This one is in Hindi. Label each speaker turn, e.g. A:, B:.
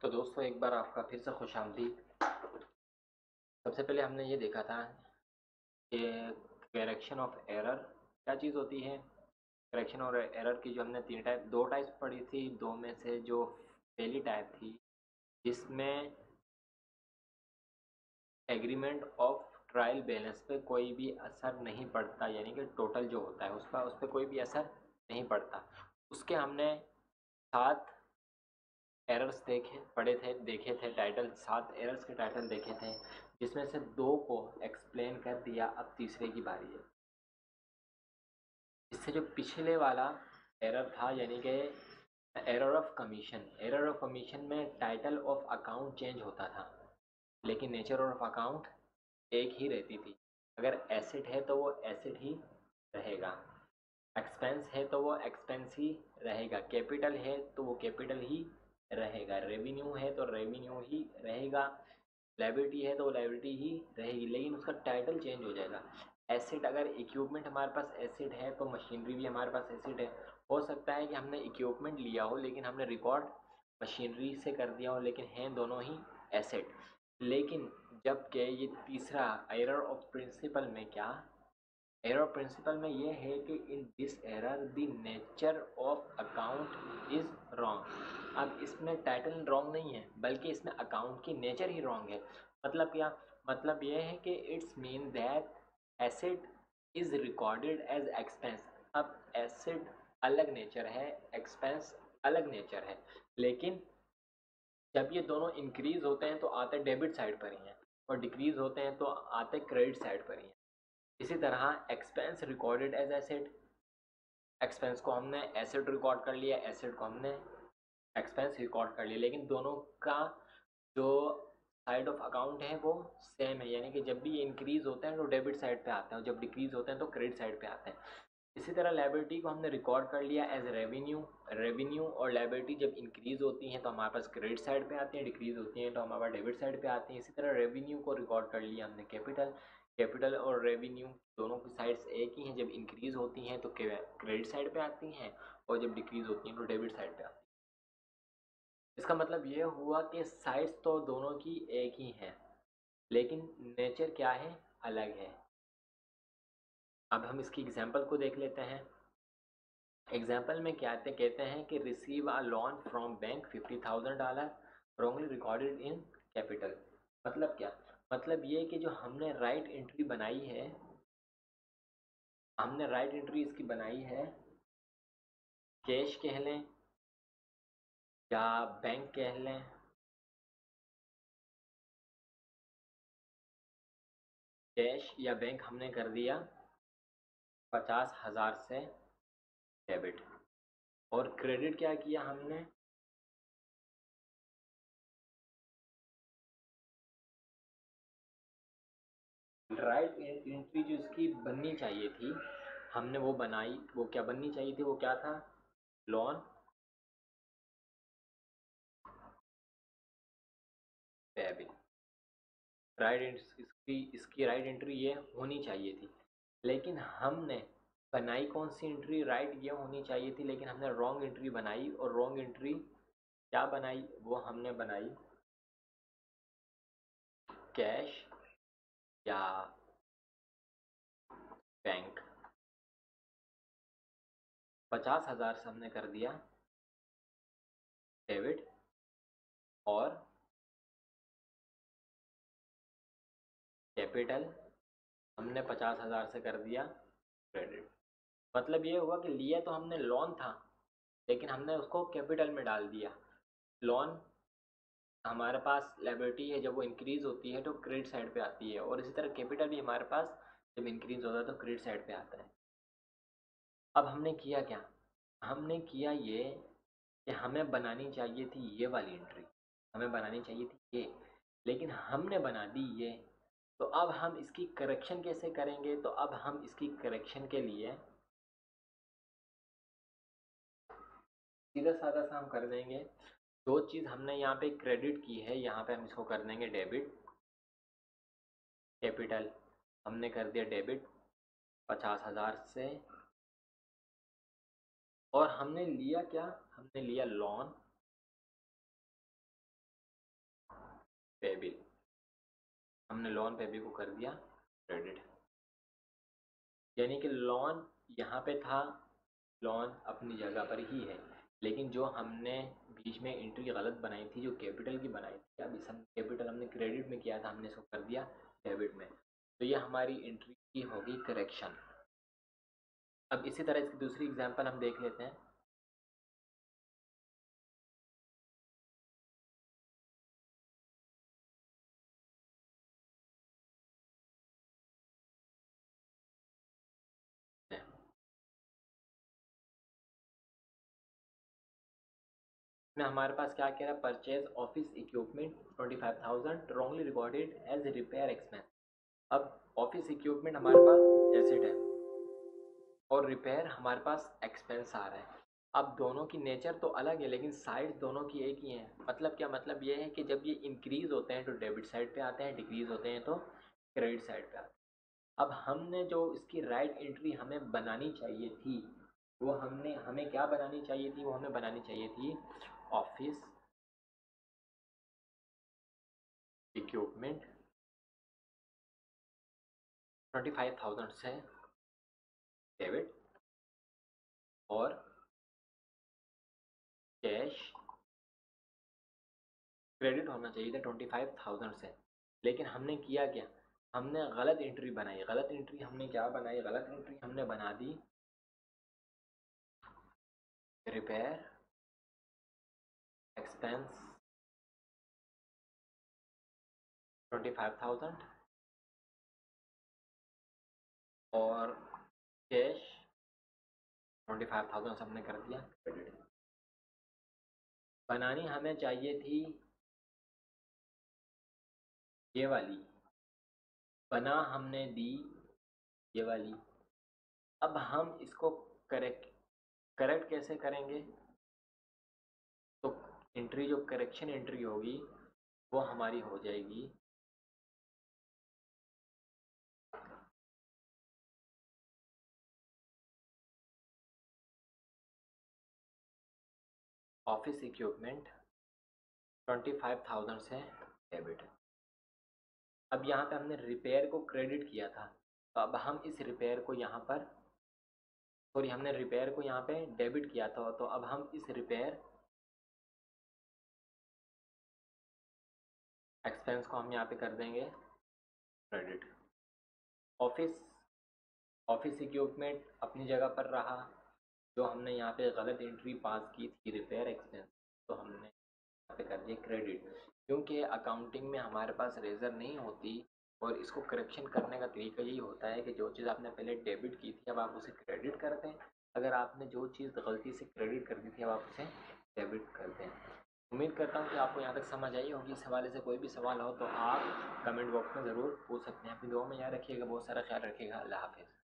A: तो दोस्तों एक बार आपका फिर से खुशामदीद। सबसे पहले हमने ये देखा था कि करेक्शन ऑफ एरर क्या चीज़ होती है। करेक्शन और एरर की जो हमने दो टाइप्स पढ़ी थी। दो में से जो पहली टाइप थी जिसमें एग्रीमेंट ऑफ ट्रायल बैलेंस पे कोई भी असर नहीं पड़ता, यानी कि टोटल जो होता है उस पर कोई भी असर नहीं पड़ता, उसके हमने 7 एरर्स देखे थे टाइटल, 7 एरर्स के टाइटल देखे थे, जिसमें से 2 को एक्सप्लेन कर दिया। अब तीसरे की बारी है। इससे जो पिछले वाला एरर था, यानी कि एरर ऑफ कमीशन में टाइटल ऑफ अकाउंट चेंज होता था, लेकिन नेचर ऑफ अकाउंट एक ही रहती थी। अगर एसेट है तो वो एसेट ही रहेगा, एक्सपेंस है तो वो एक्सपेंस ही रहेगा, कैपिटल है तो वो कैपिटल ही रहेगा, रेवेन्यू है तो रेवेन्यू ही रहेगा, लायबिलिटी है तो वो लायबिलिटी ही रहेगी, लेकिन उसका टाइटल चेंज हो जाएगा। एसेट, अगर इक्विपमेंट हमारे पास एसेट है तो मशीनरी भी हमारे पास एसेट है। हो सकता है कि हमने इक्विपमेंट लिया हो लेकिन हमने रिकॉर्ड मशीनरी से कर दिया हो, लेकिन हैं दोनों ही एसेट। लेकिन जबकि ये तीसरा एरर ऑफ प्रिंसिपल में क्या, एरर प्रिंसिपल में ये है कि in this error the nature of account is wrong. अब इसमें टाइटल रॉन्ग नहीं है, बल्कि इसमें अकाउंट की नेचर ही रॉन्ग है। मतलब क्या, मतलब ये है कि it's mean that asset is recorded as expense. अब एसेट अलग नेचर है, एक्सपेंस अलग नेचर है, लेकिन जब ये दोनों इंक्रीज होते हैं तो आते डेबिट साइड पर ही हैं, और डिक्रीज होते हैं तो आते क्रेडिट साइड पर ही हैं। इसी तरह expense recorded as asset, expense को हमने एसेट रिकॉर्ड कर लिया, एसेट को हमने एक्सपेंस रिकॉर्ड कर लिया, लेकिन दोनों का जो साइड ऑफ अकाउंट है वो सेम है, यानी कि जब भी ये इंक्रीज होते हैं तो डेबिट साइड पे आते हैं और जब डिक्रीज होते हैं तो क्रेडिट साइड पे आते हैं। इसी तरह लायबिलिटी को हमने रिकॉर्ड कर लिया एज रेवेन्यू, रेवेन्यू और लायबिलिटी जब इंक्रीज होती हैं तो हमारे पास क्रेडिट साइड पे आती हैं, डिक्रीज होती हैं तो हमारे पास डेबिट साइड पे आती हैं। इसी तरह रेवेन्यू को रिकॉर्ड कर लिया हमने कैपिटल, कैपिटल और रेवेन्यू दोनों की साइड्स एक ही हैं, जब इंक्रीज होती हैं तो क्रेडिट साइड पे आती हैं और जब डिक्रीज होती हैं तो डेबिट साइड पे आती हैं। इसका मतलब ये हुआ कि साइड्स तो दोनों की एक ही हैं, लेकिन नेचर क्या है, अलग है। अब हम इसकी एग्जांपल को देख लेते हैं। एग्जाम्पल में क्या कहते हैं कि receive a loan from bank $50,000 wrongly recorded in capital. मतलब क्या, मतलब ये कि जो हमने राइट एंट्री बनाई है, हमने राइट एंट्री इसकी बनाई है, कैश कह लें या बैंक कह लें, कैश या बैंक हमने कर दिया 50,000 से डेबिट, और क्रेडिट क्या किया हमने, राइट एंट्री जो इसकी बननी चाहिए थी हमने वो बनाई। वो क्या बननी चाहिए थी, वो क्या था, लोन पेबल। इसकी राइट एंट्री ये होनी चाहिए थी, लेकिन हमने बनाई कौन सी एंट्री, राइट ये होनी चाहिए थी, लेकिन हमने रॉन्ग एंट्री बनाई। और रॉन्ग एंट्री क्या बनाई, वो हमने बनाई कैश या बैंक। 50,000 से हमने कर दिया डेबिट और कैपिटल हमने 50,000 से कर दिया क्रेडिट। मतलब ये हुआ कि लिया तो हमने लोन था, लेकिन हमने उसको कैपिटल में डाल दिया। लोन हमारे पास लायबिलिटी है, जब वो इंक्रीज होती है तो क्रेडिट साइड पे आती है, और इसी तरह कैपिटल भी हमारे पास जब इंक्रीज होता है तो क्रेडिट साइड पे आता है। अब हमने किया क्या, हमने किया ये कि हमें बनानी चाहिए थी ये वाली एंट्री, हमें बनानी चाहिए थी ये, लेकिन हमने बना दी ये। तो अब हम इसकी करेक्शन कैसे करेंगे, तो अब हम इसकी करेक्शन के लिए सीधा साधा सा हम कर देंगे। जो चीज़ हमने यहाँ पे क्रेडिट की है यहाँ पे हम इसको कर देंगे डेबिट। कैपिटल हमने कर दिया डेबिट 50,000 से, और हमने लिया क्या, हमने लिया लोन पेबिल, हमने लोन पेबल को कर दिया क्रेडिट। यानी कि लोन यहाँ पे था, लोन अपनी जगह पर ही है, लेकिन जो हमने बीच में एंट्री गलत बनाई थी, जो कैपिटल की बनाई थी, अब इस कैपिटल हमने क्रेडिट में किया था, हमने इसको कर दिया डेबिट में, तो ये हमारी एंट्री की होगी करेक्शन। अब इसी तरह इसकी दूसरी एग्जांपल हम देख लेते हैं। में हमारे पास क्या कह रहा है, purchase office equipment 25,000 wrongly recorded as repair expense. अब ऑफिस इक्विपमेंट हमारे पास एसेट है और रिपेयर हमारे पास एक्सपेंस आ रहा है। अब दोनों की नेचर तो अलग है, लेकिन साइड दोनों की एक ही है। मतलब क्या, मतलब ये है कि जब ये इंक्रीज होते हैं तो डेबिट साइड पे आते हैं, डिक्रीज होते हैं तो क्रेडिट साइड पे आते हैं। अब हमने जो इसकी राइट एंट्री हमें बनानी चाहिए थी, वो हमें क्या बनानी चाहिए थी, वो हमें बनानी चाहिए थी ऑफिस इक्विपमेंट 25,000 से डेबिट और कैश क्रेडिट होना चाहिए था 25,000 से। लेकिन हमने किया क्या, हमने गलत एंट्री बनाई। गलत एंट्री हमने क्या बनाई, गलत एंट्री हमने बना दी रिपेयर एक्सपेंस 25,000 और कैश 25,000 हमने कर दिया क्रेडिट। बनानी हमें चाहिए थी ये वाली, बना हमने दी ये वाली। अब हम इसको करेक्ट करेक्ट कैसे करेंगे, तो एंट्री जो करेक्शन एंट्री होगी वो हमारी हो जाएगी ऑफिस इक्विपमेंट 25,000 से डेबिट। अब यहाँ पे हमने रिपेयर को क्रेडिट किया था, तो अब हम इस रिपेयर को यहाँ पर, सॉरी हमने रिपेयर को यहाँ पे डेबिट किया था, तो अब हम इस रिपेयर एक्सपेंस को हम यहाँ पे कर देंगे क्रेडिट। ऑफिस ऑफिस इक्विपमेंट अपनी जगह पर रहा, जो हमने यहाँ पे गलत एंट्री पास की थी रिपेयर एक्सपेंस, तो हमने यहाँ पे कर दिया क्रेडिट। क्योंकि अकाउंटिंग में हमारे पास रेजर नहीं होती और इसको करेक्शन करने का तरीका यही होता है कि जो चीज़ आपने पहले डेबिट की थी अब आप उसे क्रेडिट कर दें, अगर आपने जो चीज़ गलती से क्रेडिट कर दी थी अब आप उसे डेबिट कर दें। उम्मीद करता हूँ कि आपको यहाँ तक समझ आई होगी। इस हवाले से कोई भी सवाल हो तो आप कमेंट बॉक्स में ज़रूर पूछ सकते हैं। अपनी दुआ में याद रखिएगा, बहुत सारा ख्याल रखिएगा। अल्लाह हाफिज़।